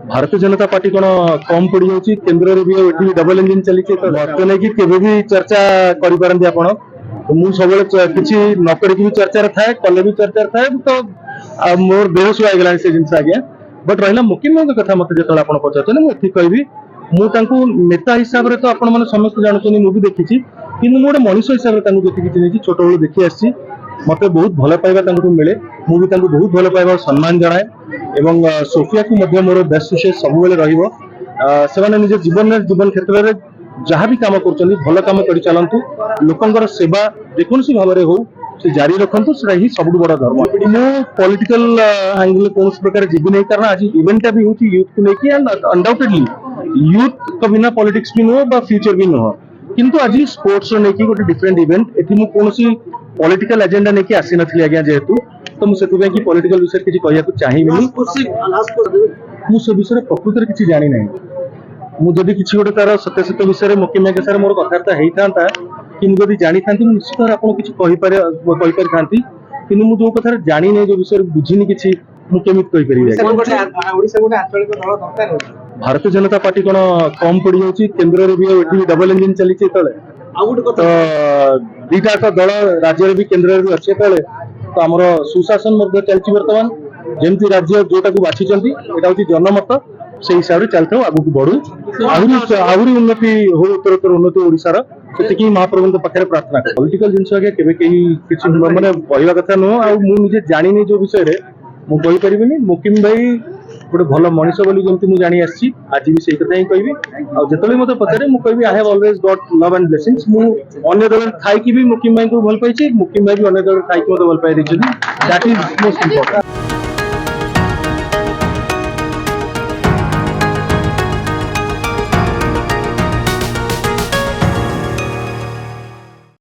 Bharatiya Janata party कौन कम पड़ जाऊँगी केन्द्र में भी डबल इंजिन चली मत नहीं केवे चर्चा करपारती आपण मुझे सब किसी नक चर्चा थाए कले भी चर्चा थाए तो मोर बेहोश होगा से जिन आज्ञा बट रहा मुख्यमंत्री कथा मत जो आप पचार मुझे कहि मुझे नेता हिसाब से तो आपण मैंने समस्त जानते मुझे देखी कि गोटे मनीष हिसाब से छोट बड़ू देखी आसी मत बहुत भल पाइबा मिले मुझे बहुत भल पाइबा सम्मान जनाए एवं सोफिया को मोर बेस्ट विशेष सब से निज जीवन क्षेत्र में जहाँ भी कम कर भल कम कर चलतु लोकंर सेवा जेकोसी भाव में हो से जारी रखु से सब बड़ धर्म मु पॉलिटिकल एंगल कौन प्रकार जीवी नहीं कारण आज इवेंटा भी होती यूथ को लेकिन एंड अनडाउटेडली यूथ का बिना पॉलिटिक्स भी नुह फ्यूचर भी नुह किंतु आज स्पोर्ट्स नहीं गोटे डिफरेंट इवेंट ये कौन पॉलिटिकल एजेंडा नहीं आसी नी आज्ञा जेहेतु तो मुझे पॉलिटिकल विषय किसी कहना चाहिए मुझे विषय प्रकृत में किसी जानी ना मुझे किसी गोटे तार सत्य विषय मुख्यमंत्री के साथ मोर कथबार्ता होता कि मुझे जानी था निश्चित भाव आपको किसी कहीपर था कि मुझे जो कथा जानी नहीं जो विषय बुझीनी किसी मुझे भारतीय जनता पार्टी कौन कम पड़ जाऊँगी केन्द्र में भी डबल इंजिन चली तो दीटा दल राज्य भी केन्द्र भी अच्छे तो आमर सुशासन चलती बर्तमान जमी राज्य जोटा को बाछी यहाँ हूँ जनमत से हिसाब से चलता आगू बढ़ू आहरी उन्नति हो उत्तर उन्नति ओडार से महाप्रभु पाखे प्रार्थना पॉलिटिकल जिन आगे किसी मैंने कहवा कथा नुह मुझे जानी जो विषय मुझे कहीपरि मुकिम भाई गोटे भल मनीष बोली जमी मुझे जानी आसी आज भी से कथा ही कहि जो मत पचारे मुझे I have always got love and blessings मुझे दल थाई भी मुकिम भाई को भल पाई मुकिम भाई भी अन्य दल थाई मत भल पाई दैट इज मोस्ट इंपोर्टेंट।